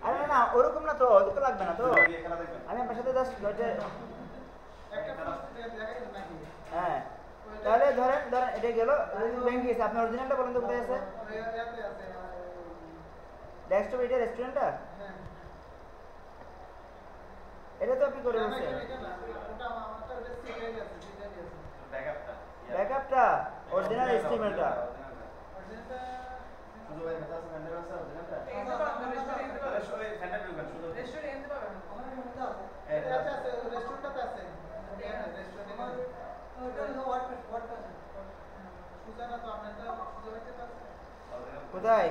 আরে না ওরকম না তো, ওরকম লাগবে না তো। আমি আপনার সাথে জাস্ট হ্যাঁ, তাহলে ধরেন ধরেন এটা গেল ব্যাংক গেছে, আপনার অরিজিনালটা বলেন তো কোথায় আছে? ডেস্কটপ এটা রেস্টুরেন্টটা, এটা তো আপনি করে বলছেন ব্যাকআপটা, অরিজিনাল স্টিমেলটা। কোথায়?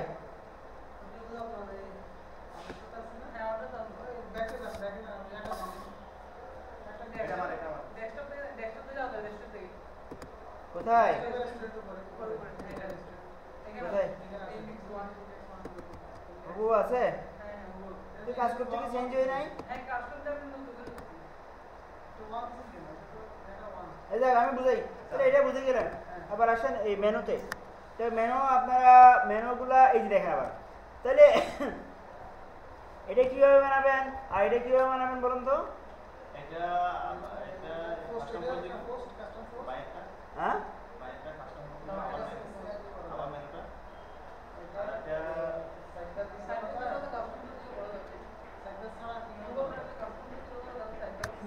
কোথায় কোথায় ও আছে? তুই কাজ করতে কি চেঞ্জ হয় নাই? এই দেখ আমি বুঝাই, তাহলে এটা বুঝে গেলেন। আবার আসেন এই মেনুতে, তো মেনু আপনারা মেনুগুলা এই যে দেখেন আবার, তাহলে এটা কিভাবে বানাবেন আর এটা কিভাবে বানাবেন বলুন তো? হ্যাঁ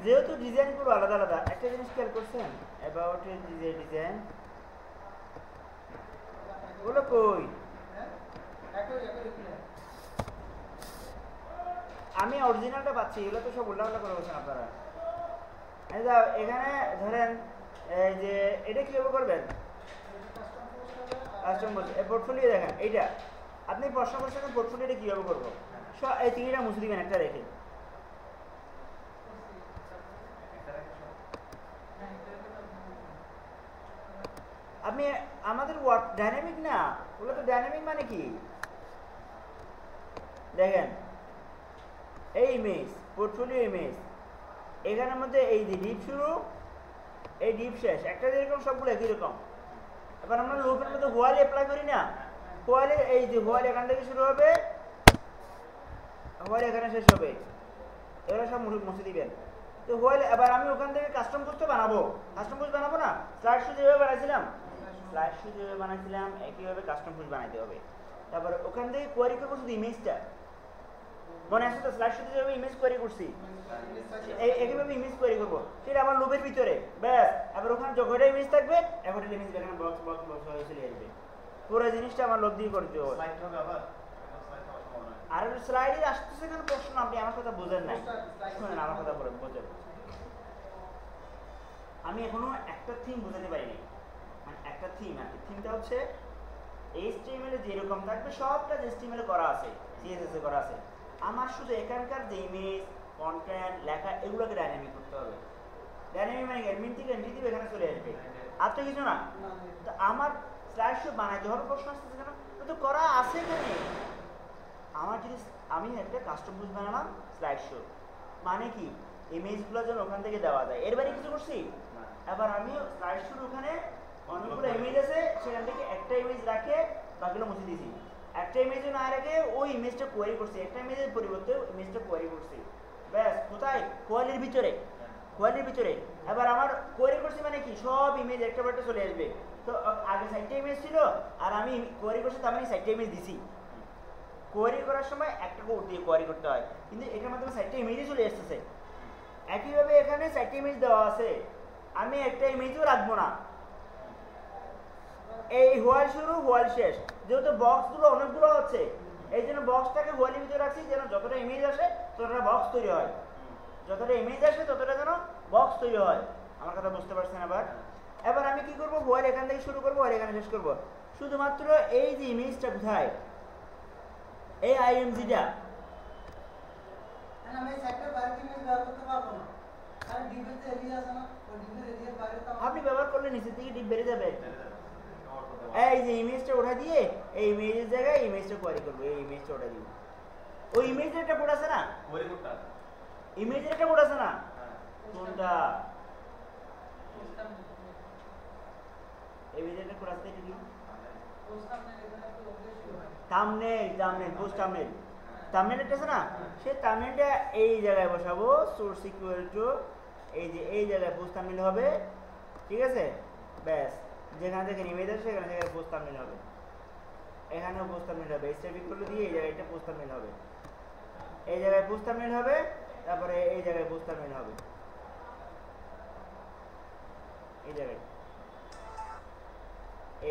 যেহেতু ডিজাইনগুলো আলাদা আলাদা, একটা জিনিস খেয়াল করছেন অ্যাবাউট ডিজাইন ওগুলো কই? আমি অরিজিনালটা পাচ্ছি, এগুলো তো সব উল্টা করে বলছেন আপনারা। এখানে ধরেন এই যে এটা কিভাবে করবেন, কাস্টম বলছে পোর্টফোলিও দেখেন এইটা, আপনি প্রশ্ন করছেন পোর্টফোলিওটা কিভাবে করবো, এই তিনটা মুছে দিবেন একটা রেখে। আপনি আমাদের ওয়ার্ড ডাইনামিক না, ওগুলো তো ডাইনামিক মানে কি দেখেন, এই ইমেজ পোর্টফোলিও ইমেজ, এখানের মধ্যে এই যে ডিপ শুরু এই ডিপ শেষ, একটা যেরকম সবগুলো একই রকম। এবার আমরা লুপের মধ্যে হোয়াইল অ্যাপ্লাই করি না, হোয়াইলে এই যে হোয়াইল এখান থেকে শুরু হবে, হোয়াইল এখানে শেষ হবে, এগুলো সব মুছে দিবেন। তো হোয়াইল এবার আমি ওখান থেকে কাস্টম পোস্ট বানাবো, কাস্টম পোস্ট বানাবো না, স্লাইড শো যেভাবে বানাইছিলাম, স্লাইড শো যেভাবে বানাইছিলাম একইভাবে কাস্টম পোস্ট বানাইতে হবে। তারপর ওখান থেকে কোয়ারি করবো শুধু ইমেজটা, মনে আছে তো স্লাইড শোতে যেভাবে ইমেজ কোয়ারি করছি একইভাবে ইমেজ কোয়ারি করবো, সেটা আমার লুপের ভিতরে ব্যাস। আবার ওখানে যখন ইমেজ থাকবে এখন ইমেজ এখানে বক্স বক্স বক্স হয়ে চলে আসবে, পুরো জিনিসটা আমার লোভ দিয়ে করতে হবে। আর স্লাইডে আসতেছে কেন প্রশ্ন, আপনি আমার কথা বোঝেন নাই, শুনেন আমার কথা বলেন বোঝেন। আমি এখনো একটা থিম বোঝাতে পারিনি, মানে একটা থিম আর কি, থিমটা হচ্ছে HTML এ যেরকম থাকবে সবটা HTML এ করা আছে, CSS এ করা আছে, আমার শুধু এখানকার যে ইমেজ কন্টেন্ট লেখা এগুলোকে ডাইনামিক করতে হবে। ডাইনামিক মানে অ্যাডমিন থেকে এন্ট্রি দিবে এখানে চলে আসবে, আর তো কিছু না। তো আমার স্লাইড শো বানাইতে হবে, প্রশ্ন আসতেছে কেন, তো করা আছে এখানে। আমার যদি আমি একটা কাস্টম পেজ বানালাম স্লাইড শো, মানে কি ইমেজগুলো যেন ওখান থেকে দেওয়া যায়, এর বাইরে কিছু করছি। এবার আমি স্লাইড শোর ওখানে অনেকগুলো ইমেজ আছে, সেখান থেকে একটা ইমেজ রাখে বাকিগুলো মুছে দিয়েছি, একটা ইমেজ না রেখে ওই ইমেজটা কোয়ারি করছি, একটা ইমেজের পরিবর্তে ইমেজটা কোয়ারি করছি, ব্যাস। কোথায়? কোয়ালির ভিতরে, কোয়ালির ভিতরে। এবার আমার কোয়ারি করছি মানে কি সব ইমেজ একটা বারটা চলে আসবে। তো আগে 60টা ইমেজ ছিল আর আমি কোয়ারি করছি, তার মানে 60টা ইমেজ দিছি। কোয়ারি করার সময় একটা কোড দিয়ে কোয়ারি করতে হয়, কিন্তু এটার মাধ্যমে 60টা ইমেজই চলে আসতেছে। একইভাবে এখানে 60টা ইমেজ দেওয়া আছে, আমি একটা ইমেজও রাখবো না, এই হোয়াইল শুরু হোয়াইল শেষ, যেহেতু বক্সগুলো অনেকগুলো হচ্ছে এই জন্য বক্সটাকে হোয়াইলের ভিতরে রাখছি, যেন যতটা ইমেজ আসে ততটা বক্স তৈরি হয়, যতটা ইমেজ আসে ততটা যেন বক্স তৈরি হয়। আমার কথা বুঝতে পারছেন? এবার আমি কি করবো, হোয়াইল এখান থেকে শুরু করবো আর এখানে শেষ করবো। শুধুমাত্র এই যে ইমেজটা কোথায়, এই আইএমজিটা আপনি ব্যবহার করলে নিচের দিকে ডিপ বেড়ে যাবে। এই যে ইমেজটা ওঠা দিয়ে এই ইমেজের জায়গায় ইমেজটা কোয়ারি করবো, এই ইমেজটা ওঠা দিব, ওই ইমেজের একটা কোড আছে না, ইমেজের একটা কোড আছে না, কোনটা ইমেজের একটা কোড আছে, এটা কি থাম্বনেল পোস্ট থাম্বনেল আছে না, সেই থাম্বনেলটা এই জায়গায় বসাবো, সোর্স ইকুয়াল টু এই জায়গায় পোস্ট থাম্বনেল হবে, ঠিক আছে? ব্যাস, যেখান থেকে ইমেজ আসে সেখানে পোস্ট থাম্বনেল হবে, এখানেও পোস্ট থাম্বনেল হবে, স্টেপ ইকুয়াল টু দিয়ে এই জায়গায় একটা পোস্ট থাম্বনেল হবে, এই জায়গায় পোস্ট থাম্বনেল হবে, তারপরে এই জায়গায় পোস্ট থাম্বনেল হবে, এই জায়গায়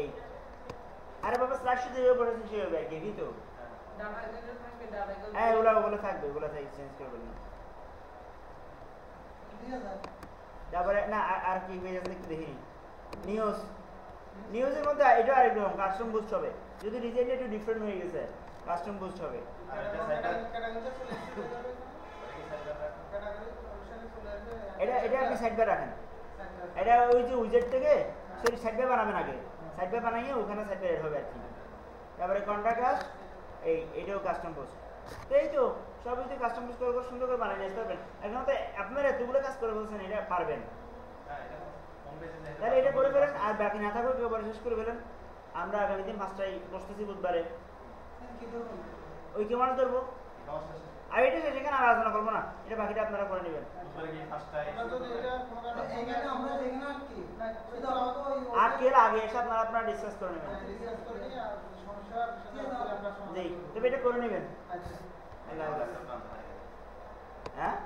এই। আরে বাবা স্লাইড শো দিয়ে পড়েছেন সেই হবে আর কি তো। হ্যাঁ ওগুলো থাকবে, ওগুলো চেঞ্জ করবে না। তারপরে না আর কি পেজ আছে একটু দেখি। নিউজের মধ্যে এটা আরেকরকম কাস্টম বুস্ট হবে, যদি ডিজাইনটা একটু ডিফারেন্ট হয়ে গেছে কাস্টম বুস্ট হবে। এটা আপনি সাইড বাই রাখেন, এটা ওই যে উইজেট থেকে সরি সাইড বাই বানাবেন, আগে সাইড বাই বানাইয়ে ওখানে সাইড বাই হবে আর কি। তারপরে কন্ট্রাক্ট এইটাও কাস্টম পোস্ট, তো এই তো সব যদি কাস্টম পোস্ট করে সুন্দর করে বানিয়ে নিতে পারবেন। এখন তো আপনারা এতগুলো কাজ করে বলছেন, এটা পারবেন, তাহলে এটা করে ফেলেন, আর বাকি না থাকলে একেবারে শেষ করে ফেলেন। আমরা আগামী দিন 5টায় বসতেছি বুধবারে, ওই কেমন ধরবো, আর এটা সেখানে আর আলোচনা করবো না, এটা বাকিটা আপনারা করে নেবেন। আর কে আগে এসে আপনারা ডিসকাস করে নেবেন, জি তবে এটা করে নেবেন। হ্যাঁ